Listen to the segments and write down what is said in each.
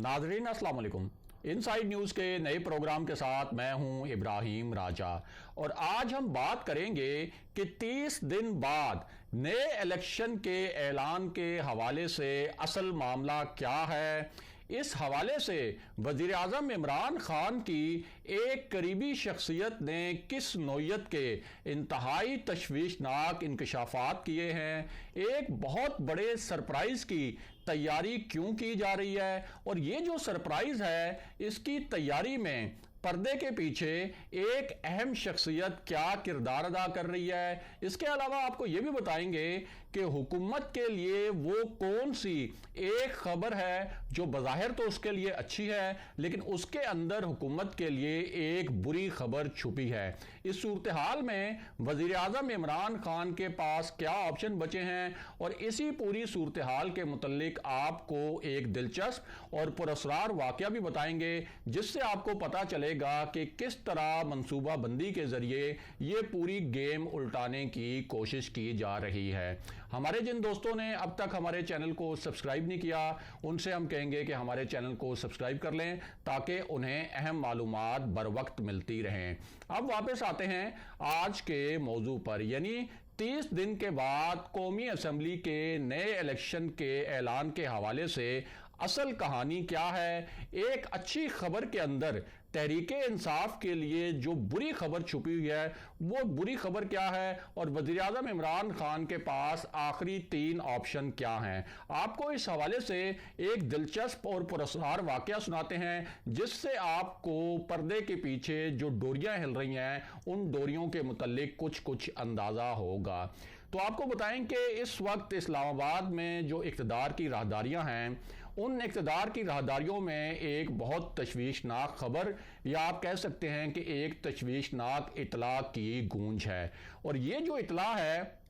नाजरीन अस्सलाम वालेकुम। इनसाइड न्यूज़ के नए प्रोग्राम के साथ मैं हूं इब्राहिम राजा और आज हम बात करेंगे कि 30 दिन बाद नए इलेक्शन के ऐलान के हवाले से असल मामला क्या है। इस हवाले से वज़ीर आज़म इमरान खान की एक करीबी शख्सियत ने किस नौयत के इंतहाई तशवीशनाक इंकशाफात किए हैं, एक बहुत बड़े सरप्राइज़ की तैयारी क्यों की जा रही है और ये जो सरप्राइज़ है इसकी तैयारी में पर्दे के पीछे एक अहम शख्सियत क्या किरदार अदा कर रही है। इसके अलावा आपको ये भी बताएंगे कि हुकूमत के लिए वो कौन सी एक खबर है जो बज़ाहिर तो उसके लिए अच्छी है लेकिन उसके अंदर हुकूमत के लिए एक बुरी खबर छुपी है। इस सूरत हाल में वज़ीर आज़म इमरान खान के पास क्या ऑप्शन बचे हैं और इसी पूरी सूरत हाल के मुतल्लिक आपको एक दिलचस्प और पुरअसरार वाक़या भी बताएंगे जिससे आपको पता चले कि किस तरह मंसूबा बंदी के जरिए ये पूरी गेम उल्टाने की कोशिश की जा रही है। हमारे जिन दोस्तों ने अब तक हमारे चैनल को सब्सक्राइब नहीं किया उनसे हम कहेंगे कि हमारे चैनल को सब्सक्राइब कर लें ताकि उन्हें अहम मालूमात बर वक्त मिलती रहें। अब वापस आते हैं आज के मौजू पर, यानी 30 दिन के बाद कौमी असम्बली के नए इलेक्शन के ऐलान के हवाले से असल कहानी क्या है। एक अच्छी खबर के अंदर तहरीक इंसाफ के लिए जो बुरी खबर छुपी हुई है वो बुरी खबर क्या है और वज़ीर आज़म इमरान खान के पास आखिरी 3 ऑप्शन क्या हैं। आपको इस हवाले से एक दिलचस्प और पुरअसरार वाक़या सुनाते हैं जिससे आपको पर्दे के पीछे जो डोरियां हिल रही हैं उन डोरियों के मुतल्लिक कुछ अंदाज़ा होगा। तो आपको बताएं कि इस वक्त इस्लामाबाद में जो इक़्तिदार की राहदारियां हैं उन इक़्तिदार की राहदारियों में एक बहुत तशवीशनाक खबर या आप कह सकते हैं कि एक तशवीशनाक इतला की गूंज है और ये जो इतला है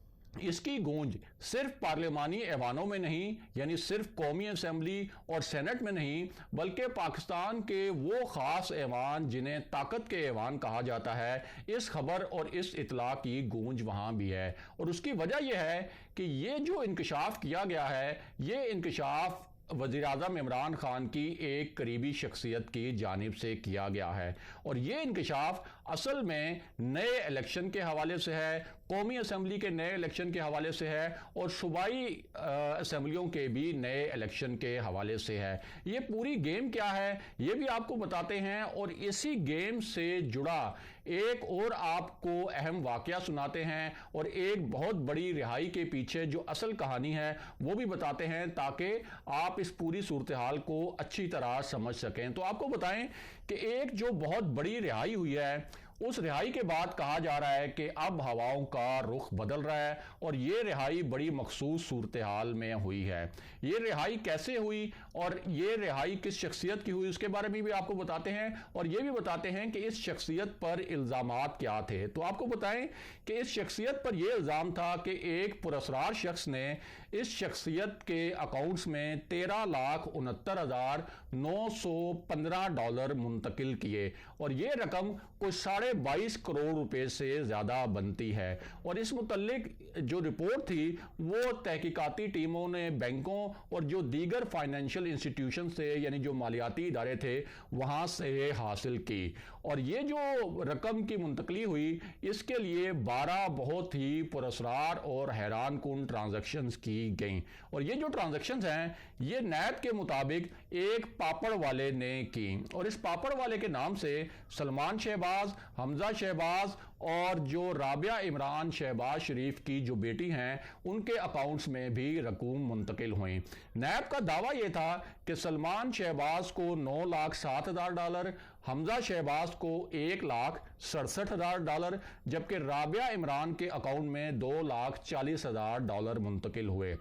इसकी गूंज सिर्फ पार्लिमानी ऐवानों में नहीं, यानी सिर्फ कौमी असम्बली और सेनेट में नहीं, बल्कि पाकिस्तान के वो ख़ास ऐवान जिन्हें ताकत के ऐवान कहा जाता है, इस खबर और इस इतला की गूंज वहाँ भी है। और उसकी वजह यह है कि ये जो इंकशाफ किया गया है ये इंकशाफ वज़ीर आज़म इमरान खान की एक करीबी शख्सियत की जानिब से किया गया है और ये इंकशाफ असल में नए इलेक्शन के हवाले से है, कौमी असम्बली के नए इलेक्शन के हवाले से है और सूबाई असम्बलियों के भी नए इलेक्शन के हवाले से है। ये पूरी गेम क्या है ये भी आपको बताते हैं और इसी गेम से जुड़ा एक और आपको अहम वाक़या सुनाते हैं और एक बहुत बड़ी रिहाई के पीछे जो असल कहानी है वो भी बताते हैं ताकि आप इस पूरी सूरत हाल को अच्छी तरह समझ सकें। तो आपको बताएं कि एक जो बहुत बड़ी रिहाई हुई है उस रिहाई के बाद कहा जा रहा है कि अब हवाओं का रुख बदल रहा है और ये रिहाई बड़ी मखसूस सूरत हाल में हुई है। ये रिहाई कैसे हुई और ये रिहाई किस शख्सियत की हुई उसके बारे में भी आपको बताते हैं और ये भी बताते हैं कि इस शख्सियत पर इल्ज़ामात क्या थे। तो आपको बताएं कि इस शख्सियत पर यह इल्ज़ाम था कि एक पुरअसरार शख्स ने इस शख्सियत के अकाउंट्स में $13,69,915 मुंतकिल किए और ये रकम कुछ 22 करोड़ रुपए से ज्यादा बनती है। और इस मुतल्लिक जो रिपोर्ट थी वो तहकीकाती टीमों ने बैंकों और जो दीगर फाइनेंशियल इंस्टीट्यूशन से यानी जो मालियाती इदारे थे वहां से हासिल की और ये जो रकम की मुंतकली हुई इसके लिए 12 बहुत ही पुरअसरार और हैरान कुन ट्रांजैक्शंस की गई और ये जो ट्रांजैक्शंस हैं ये नैब के मुताबिक एक पापड़ वाले ने की और इस पापड़ वाले के नाम से सलमान शहबाज, हमजा शहबाज और जो राबिया इमरान शहबाज शरीफ की जो बेटी हैं उनके अकाउंट्स में भी रकूम मुंतकिल हुई। नैब का दावा यह था कि सलमान शहबाज को $9,07,000, हमजा शहबाज को $1,67,000 जबकि राबिया इमरान के अकाउंट में $2,40,000 मुंतकिल हुए।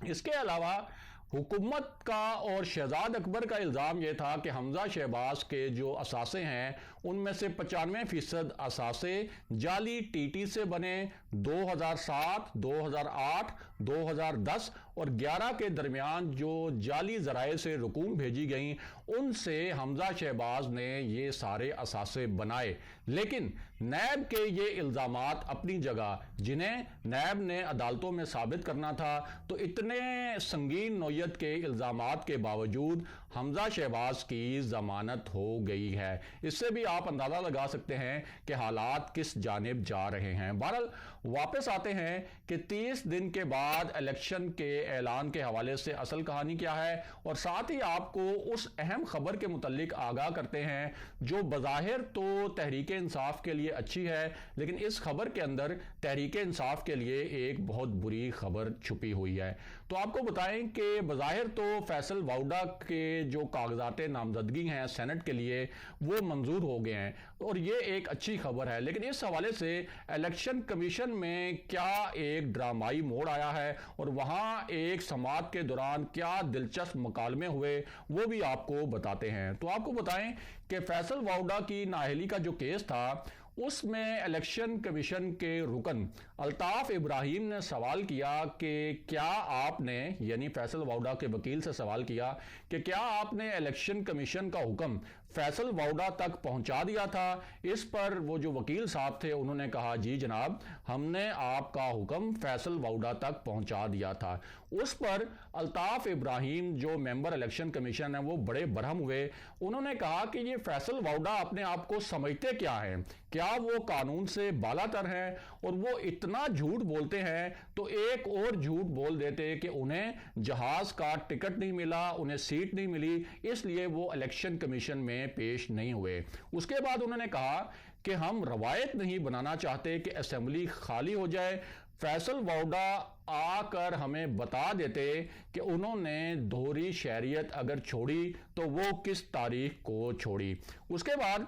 इसके अलावा हुकूमत का और शहजाद अकबर का इल्ज़ाम यह था कि हमजा शहबाज के जो असासे हैं उनमें से 95% असासे जाली टीटी से बने, 2007, 2008, 2010 और 11 के दरमियान जो जाली ज़राए से रकूम भेजी गई, उनसे हमजा शहबाज ने ये सारे असासे बनाए। लेकिन नैब के ये इल्ज़ामात अपनी जगह, जिन्हें नैब ने अदालतों में साबित करना था, तो इतने संगीन नौयत के इल्ज़ामात के बावजूद हमजा शहबाज की ज़मानत हो गई है। इससे भी आप अंदाज़ा लगा सकते हैं कि हालात किस जानिब जा रहे हैं। बहरहाल वापस आते हैं कि 30 दिन के बाद इलेक्शन के ऐलान के हवाले से असल कहानी क्या है, और साथ ही आपको उस अहम खबर के मुतल्लिक आगाह करते हैं जो बज़ाहिर तो तहरीक इंसाफ के लिए अच्छी है, लेकिन इस खबर के अंदर तहरीक इंसाफ के लिए एक बहुत बुरी खबर छुपी हुई है। तो आपको बताएं कि बज़ाहिर तो फैसल वाउडा के जो कागजात नामजदगी हैं सेनेट के लिए, वो मंजूर हो गए हैं और ये एक अच्छी खबर है। लेकिन इस हवाले से इलेक्शन कमीशन में क्या एक ड्रामाई मोड़ आया है और वहाँ एक समाअत के दौरान क्या दिलचस्प मुकालमे हुए, वो भी आपको बताते हैं। तो आपको बताएं कि फैसल वाउडा की नाअहली का जो केस था, उसमें इलेक्शन कमीशन के रुकन अल्ताफ इब्राहिम ने सवाल किया कि क्या आपने, यानी फैसल वाउडा के वकील से सवाल किया कि क्या आपने इलेक्शन कमीशन का हुक्म फैसल वाउडा तक पहुंचा दिया था। इस पर वो जो वकील साहब थे उन्होंने कहा, जी जनाब, हमने आपका हुक्म फैसल वाउडा तक पहुंचा दिया था। उस पर अल्ताफ इब्राहिम जो मेंबर इलेक्शन कमीशन है वो बड़े बरहम हुए। उन्होंने कहा कि ये फैसल वाउडा अपने आप को समझते क्या हैं, क्या वो कानून से बालातर हैं, और वो इतना झूठ बोलते हैं तो एक और झूठ बोल देते कि उन्हें जहाज का टिकट नहीं मिला, उन्हें सीट नहीं मिली, इसलिए वो इलेक्शन कमीशन में पेश नहीं हुए। उसके बाद उन्होंने कहा कि हम रवायत नहीं बनाना चाहते कि असेंबली खाली हो जाए। फैसल वाउडा आकर हमें बता देते कि उन्होंने दोहरी शहरियत अगर छोड़ी तो वो किस तारीख को छोड़ी। उसके बाद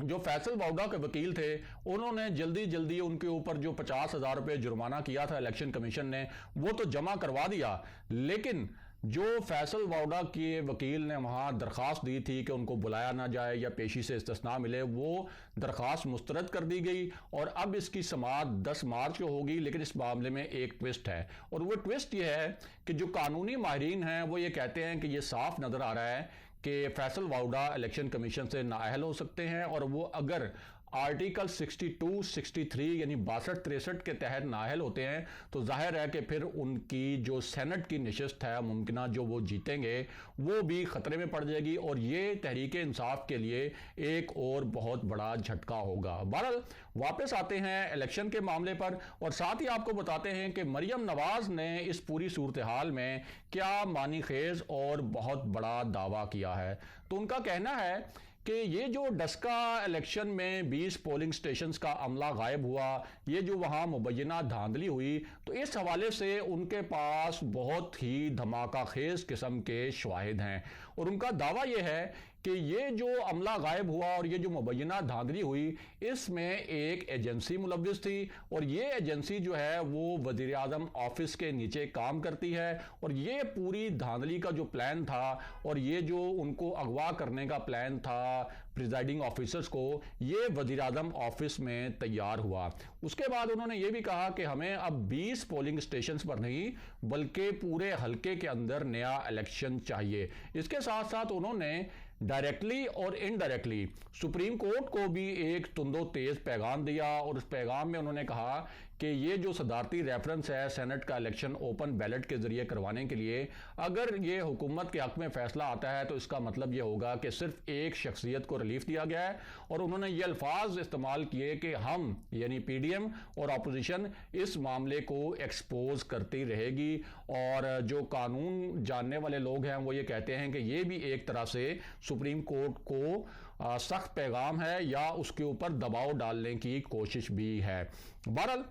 जो फैसल वाउडा के वकील थे, उन्होंने जल्दी जल्दी उनके ऊपर जो 50,000 रुपये जुर्माना किया था इलेक्शन कमीशन ने, वो तो जमा करवा दिया। लेकिन जो फैसल वाउडा के वकील ने वहाँ दरख्वास्त दी थी कि उनको बुलाया ना जाए या पेशी से इस्तिस्ना मिले, वो दरख्वास्त मुस्तरद कर दी गई और अब इसकी समाअत 10 मार्च को होगी। लेकिन इस मामले में एक ट्विस्ट है, और वो ट्विस्ट ये है कि जो कानूनी माहिरीन हैं वो ये कहते हैं कि ये साफ नज़र आ रहा है कि फैसल वाउडा इलेक्शन कमीशन से नाअहल हो सकते हैं, और वो अगर आर्टिकल 62, 63 यानी 62-63 के तहत नाअहल होते हैं तो जाहिर है कि फिर उनकी जो सेनेट की नशिस्त है मुमकिन जो वो जीतेंगे वो भी ख़तरे में पड़ जाएगी, और ये तहरीक इंसाफ के लिए एक और बहुत बड़ा झटका होगा। बहरहाल वापस आते हैं इलेक्शन के मामले पर, और साथ ही आपको बताते हैं कि मरियम नवाज ने इस पूरी सूरत हाल में क्या मानी खेज और बहुत बड़ा दावा किया है। तो उनका कहना है कि ये जो डस्का इलेक्शन में 20 पोलिंग स्टेशंस का अमला गायब हुआ, ये जो वहाँ मुबैना धांधली हुई, तो इस हवाले से उनके पास बहुत ही धमाका खेज किस्म के शवाहिद हैं। और उनका दावा ये है कि ये जो अमला गायब हुआ और ये जो मुबैना धांधली हुई, इसमें एक एजेंसी मुलव्विस थी, और ये एजेंसी जो है वो वज़ीर आज़म ऑफिस के नीचे काम करती है, और ये पूरी धांधली का जो प्लान था और ये जो उनको अगवा करने का प्लान था प्रिजाइडिंग ऑफिसर्स को, ये वज़ीर आज़म ऑफिस में तैयार हुआ। उसके बाद उन्होंने ये भी कहा कि हमें अब 20 पोलिंग स्टेशंस पर नहीं बल्कि पूरे हलके के अंदर नया इलेक्शन चाहिए। इसके साथ साथ उन्होंने डायरेक्टली और इनडायरेक्टली सुप्रीम कोर्ट को भी एक तुंदो तेज पैगाम दिया, और उस पैगाम में उन्होंने कहा कि ये जो सदारती रेफरेंस है सेनेट का इलेक्शन ओपन बैलेट के जरिए करवाने के लिए, अगर ये हुकूमत के हक में फैसला आता है तो इसका मतलब ये होगा कि सिर्फ एक शख्सियत को रिलीफ दिया गया है। और उन्होंने ये अल्फाज इस्तेमाल किए कि हम यानी पीडीएम और अपोजिशन इस मामले को एक्सपोज करती रहेगी, और जो कानून जानने वाले लोग हैं वो ये कहते हैं कि ये भी एक तरह से सुप्रीम कोर्ट को सख्त पैगाम है या उसके ऊपर दबाव डालने की कोशिश भी है। बहरहाल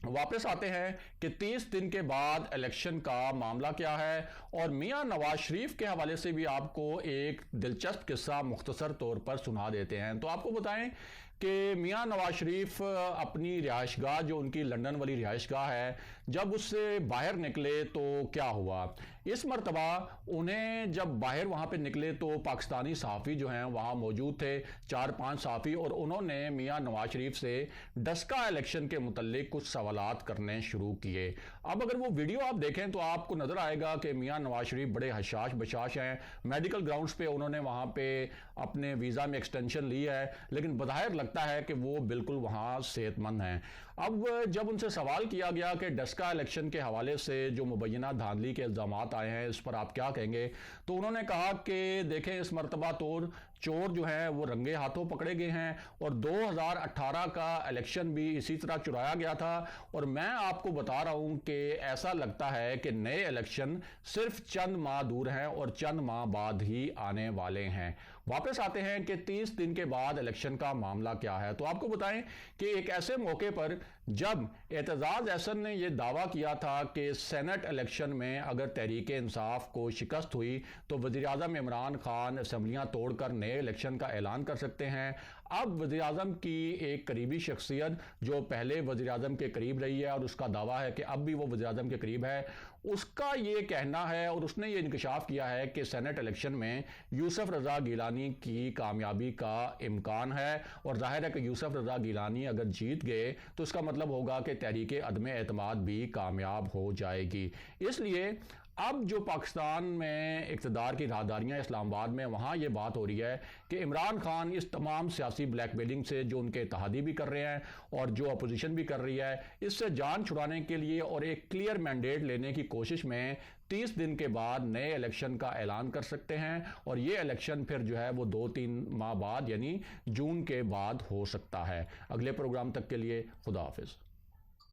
वापस आते हैं कि 30 दिन के बाद इलेक्शन का मामला क्या है, और मियां नवाज शरीफ के हवाले से भी आपको एक दिलचस्प किस्सा मुख्तसर तौर पर सुना देते हैं। तो आपको बताएं कि मियां नवाज शरीफ अपनी रिहाइशगाह, जो उनकी लंदन वाली रिहाइशगाह है, जब उससे बाहर निकले तो क्या हुआ। इस मरतबा उन्हें जब बाहर वहाँ पे निकले तो पाकिस्तानी सहाफ़ी जो हैं वहाँ मौजूद थे, 4-5 सहाफ़ी, और उन्होंने मियाँ नवाज शरीफ से डस्का इलेक्शन के मुतल्लिक कुछ सवालात करने शुरू किए। अब अगर वो वीडियो आप देखें तो आपको नज़र आएगा कि मियाँ नवाज शरीफ बड़े हशाश बशाश हैं। मेडिकल ग्राउंड्स पे उन्होंने वहाँ पे अपने वीज़ा में एक्सटेंशन ली है, लेकिन बज़ाहिर लगता है कि वो बिल्कुल वहाँ सेहतमंद हैं। अब जब उनसे सवाल किया गया कि डस्का इलेक्शन के हवाले से जो मुबैना धांधली के इल्ज़ामात आए हैं इस पर आप क्या कहेंगे, तो उन्होंने कहा कि देखें इस मरतबा तो चोर जो है वो रंगे हाथों पकड़े गए हैं और 2018 का इलेक्शन भी इसी तरह चुराया गया था, और मैं आपको बता रहा हूं कि ऐसा लगता है कि नए इलेक्शन सिर्फ चंद माह दूर हैं और चंद माह बाद ही आने वाले हैं। वापस आते हैं कि 30 दिन के बाद इलेक्शन का मामला क्या है। तो आपको बताएं कि एक ऐसे मौके पर जब एतजाज़ अहसन ने यह दावा किया था कि सेनेट इलेक्शन में अगर तहरीक इंसाफ को शिकस्त हुई तो वज़ीर-ए-आज़म इमरान खान असम्बलियाँ तोड़कर नए इलेक्शन का ऐलान कर सकते हैं। अब वज़ीर-ए-आज़म की एक करीबी शख्सियत जो पहले वज़ीर-ए-आज़म के करीब रही है और उसका दावा है कि अब भी वो वज़ीर-ए-आज़म के करीब है, उसका ये कहना है और उसने ये इंकशाफ किया है कि सेनेट इलेक्शन में यूसुफ रज़ा गिलानी की कामयाबी का इम्कान है, और जाहिर है कि यूसुफ रज़ा गिलानी अगर जीत गए तो इसका मतलब होगा कि तहरीक अदम एतमाद भी कामयाब हो जाएगी। इसलिए अब जो पाकिस्तान में इक़्तिदार की राहदारियाँ इस्लामाबाद में, वहाँ ये बात हो रही है कि इमरान खान इस तमाम सियासी ब्लैकमेलिंग से जो उनके इत्तेहादी भी कर रहे हैं और जो अपोजिशन भी कर रही है, इससे जान छुड़ाने के लिए और एक क्लियर मैंडेट लेने की कोशिश में 30 दिन के बाद नए इलेक्शन का ऐलान कर सकते हैं, और ये इलेक्शन फिर जो है वो 2-3 माह बाद यानी जून के बाद हो सकता है। अगले प्रोग्राम तक के लिए खुदा हाफिज़।